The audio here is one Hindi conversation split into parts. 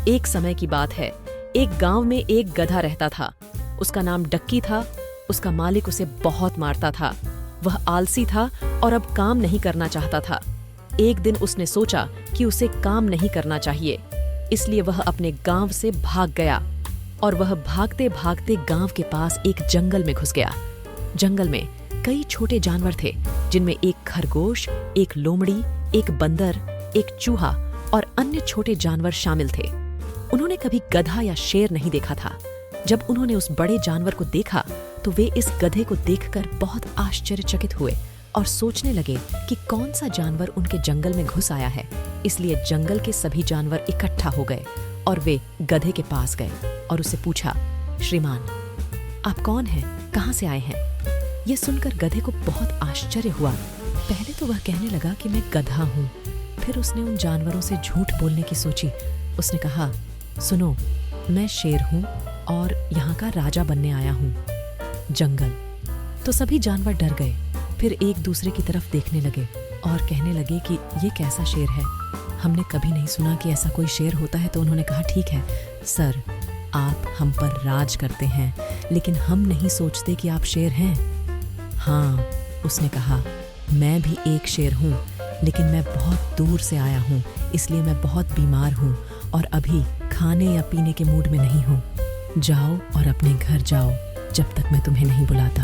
एक समय की बात है, एक गांव में एक गधा रहता था। उसका नाम डक्की था। उसका मालिक उसे बहुत मारता था। वह आलसी था और अब काम नहीं करना चाहता था। एक दिन उसने सोचा कि उसे काम नहीं करना चाहिए, इसलिए वह अपने गांव से भाग गया और वह भागते भागते गांव के पास एक जंगल में घुस गया। जंगल में कई छोटे जानवर थे, जिनमें एक खरगोश, एक लोमड़ी, एक बंदर, एक चूहा और अन्य छोटे जानवर शामिल थे। उन्होंने कभी गधा या शेर नहीं देखा था। जब उन्होंने उस बड़े जानवर को देखा तो वे इस गधे को देखकर बहुत आश्चर्यचकित हुए और सोचने लगे कि कौन सा जानवर उनके जंगल में घुस आया है। इसलिए जंगल के सभी जानवर इकट्ठा हो गए और वे गधे के पास गए और उसे पूछा, श्रीमान, आप कौन हैं? कहाँ से आए हैं? ये सुनकर गधे को बहुत आश्चर्य हुआ। पहले तो वह कहने लगा कि मैं गधा हूँ। फिर उसने उन जानवरों से झूठ बोलने की सोची। उसने कहा, सुनो, मैं शेर हूँ और यहाँ का राजा बनने आया हूँ। जंगल। तो सभी जानवर डर गए। फिर एक दूसरे की तरफ देखने लगे और कहने लगे कि ये कैसा शेर है, हमने कभी नहीं सुना कि ऐसा कोई शेर होता है। तो उन्होंने कहा, ठीक है सर, आप हम पर राज करते हैं, लेकिन हम नहीं सोचते कि आप शेर हैं। हाँ, उसने कहा, मैं भी एक शेर हूँ, लेकिन मैं बहुत दूर से आया हूँ, इसलिए मैं बहुत बीमार हूँ और अभी खाने या पीने के मूड में नहीं हूँ। जाओ और अपने घर जाओ जब तक मैं तुम्हें नहीं बुलाता,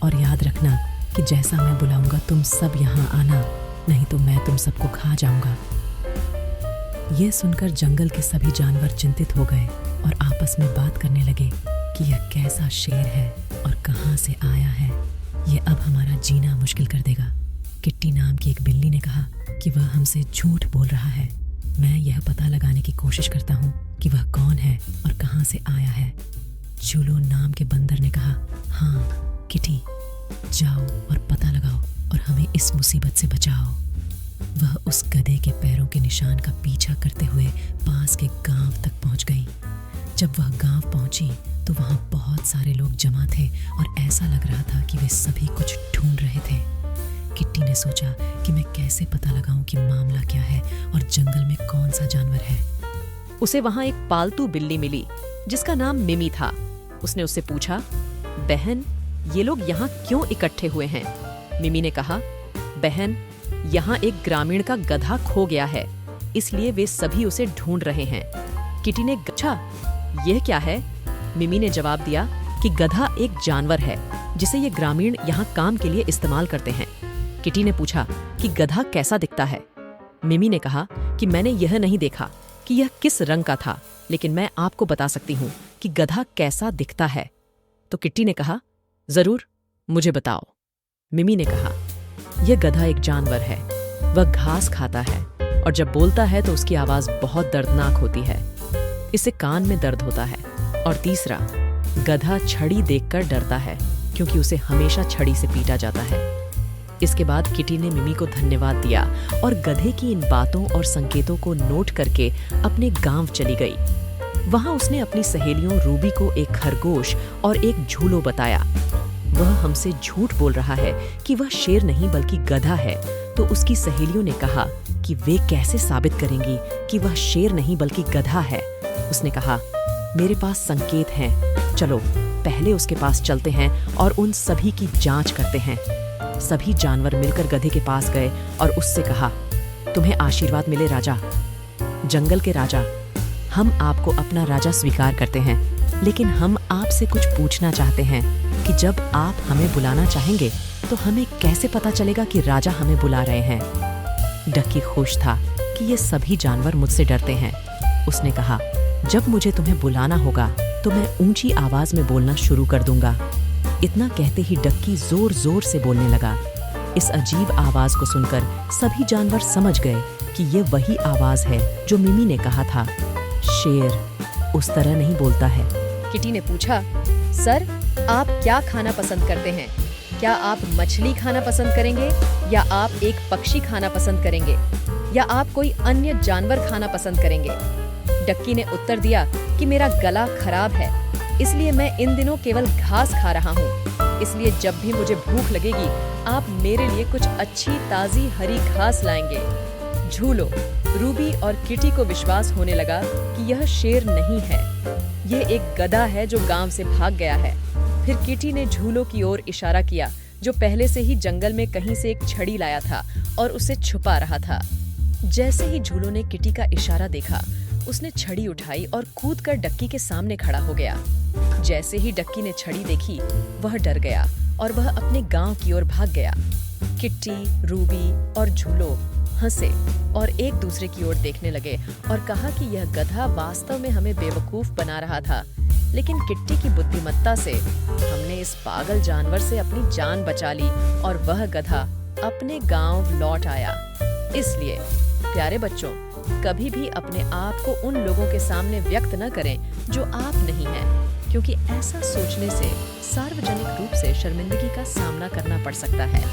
और याद रखना कि जैसा मैं बुलाऊंगा तुम सब यहाँ आना, नहीं तो मैं तुम सबको खा जाऊंगा। ये सुनकर जंगल के सभी जानवर चिंतित हो गए और आपस में बात करने लगे कि यह कैसा शेर है और कहाँ से आया है। यह अब हमारा जीना मुश्किल कर देगा। किट्टी नाम की एक बिल्ली ने कहा कि वह हमसे झूठ बोल रहा है। मैं यह पता लगाने की कोशिश करता हूँ कि वह कौन है और कहाँ से आया है। चूलो नाम के बंदर ने कहा, हाँ किटी, जाओ और पता लगाओ और हमें इस मुसीबत से बचाओ। वह उस गधे के पैरों के निशान का पीछा करते हुए पास के गांव तक पहुंच गई। जब वह गांव पहुंची तो वहां बहुत सारे लोग जमा थे और ऐसा लग रहा था कि वे सभी कुछ ढूंढ रहे थे। किट्टी ने सोचा कि मैं कैसे पता लगाऊं कि मामला क्या है और जंगल में कौन सा जानवर है। उसे वहां एक पालतू बिल्ली मिली जिसका नाम मिमी था। उसने उससे पूछा, बहन, ये लोग यहाँ क्यों इकट्ठे हुए हैं? मिमी ने कहा, बहन, यहाँ एक ग्रामीण का गधा खो गया है, इसलिए वे सभी उसे ढूंढ रहे हैं। किटी ने अच्छा, यह क्या है? मिमी ने जवाब दिया कि गधा एक जानवर है जिसे ये ग्रामीण यहाँ काम के लिए इस्तेमाल करते हैं। किटी ने पूछा कि गधा कैसा दिखता है? मिमी ने कहा कि मैंने यह नहीं देखा कि यह किस रंग का था, लेकिन मैं आपको बता सकती हूँ कि गधा कैसा दिखता है। तो किट्टी ने कहा, जरूर, मुझे बताओ। मिमी ने कहा, यह गधा एक जानवर है। वह घास खाता है और जब बोलता है तो उसकी आवाज बहुत दर्दनाक होती है। इसे कान में दर्द होता है। और तीसरा, गधा छड़ी देखकर डरता है क्योंकि उसे हमेशा छड़ी से पीटा जाता है। इसके बाद किटी ने मिमी को धन्यवाद दिया और गधे की इन बातों और संकेतों को नोट करके अपने गांव चली गई। वहां उसने अपनी सहेलियों रूबी को एक खरगोश और एक झूलो बताया। वह हमसे झूठ बोल रहा है कि वह शेर नहीं बल्कि गधा है। तो उसकी सहेलियों ने कहा कि वे कैसे साबित करेंगी कि वह शेर नहीं बल्कि गधा है। उसने कहा, मेरे पास संकेत हैं, चलो पहले उसके पास चलते हैं और उन सभी की जांच करते हैं। सभी जानवर मिलकर गधे के पास गए और उससे कहा, तुम्हें आशीर्वाद मिले राजा। जंगल के राजा, हम आपको अपना राजा स्वीकार करते हैं, लेकिन हम आपसे कुछ पूछना चाहते हैं कि जब आप हमें बुलाना चाहेंगे तो हमें कैसे पता चलेगा कि राजा हमें बुला रहे हैं। डक्की खुश था कि ये सभी जानवर मुझसे डरते हैं। उसने कहा, जब मुझे तुम्हें बुलाना होगा तो मैं ऊंची आवाज में बोलना शुरू कर दूंगा। इतना कहते ही डक्की जोर जोर से बोलने लगा। इस अजीब आवाज को सुनकर सभी जानवर समझ गए कि ये वही आवाज है जो मिमी ने कहा था। शेर उस तरह नहीं बोलता है। किटी ने पूछा, सर, आप क्या खाना पसंद करते हैं? क्या आप मछली खाना पसंद करेंगे या आप एक पक्षी खाना पसंद करेंगे या आप कोई अन्य जानवर खाना पसंद करेंगे? डक्की ने उत्तर दिया कि मेरा गला खराब है, इसलिए मैं इन दिनों केवल घास खा रहा हूँ। इसलिए जब भी मुझे भूख लगेगी आप मेरे लिए कुछ अच्छी ताज़ी हरी घास लाएंगे। झूलो, रूबी और किटी को विश्वास होने लगा कि यह शेर नहीं है, ये एक गधा है जो गांव से भाग गया है। फिर किटी ने झूलो की ओर इशारा किया, जो पहले से ही जंगल में कहीं से एक छड़ी लाया था और उसे छुपा रहा था। जैसे ही झूलो ने किटी का इशारा देखा, उसने छड़ी उठाई और कूदकर डक्की के सामने खड़ा हो गया। जैसे ही डक्की ने छड़ी देखी, वह डर गया और वह अपने गांव की ओर भाग गया। किट्टी, रूबी और झूलो हंसे और एक दूसरे की ओर देखने लगे और कहा कि यह गधा वास्तव में हमें बेवकूफ बना रहा था, लेकिन किट्टी की बुद्धिमत्ता से हमने इस पागल जानवर से अपनी जान बचा ली और वह गधा अपने गांव लौट आया। इसलिए प्यारे बच्चों, कभी भी अपने आप को उन लोगों के सामने व्यक्त न करें जो आप नहीं हैं, क्योंकि ऐसा सोचने से सार्वजनिक रूप से शर्मिंदगी का सामना करना पड़ सकता है।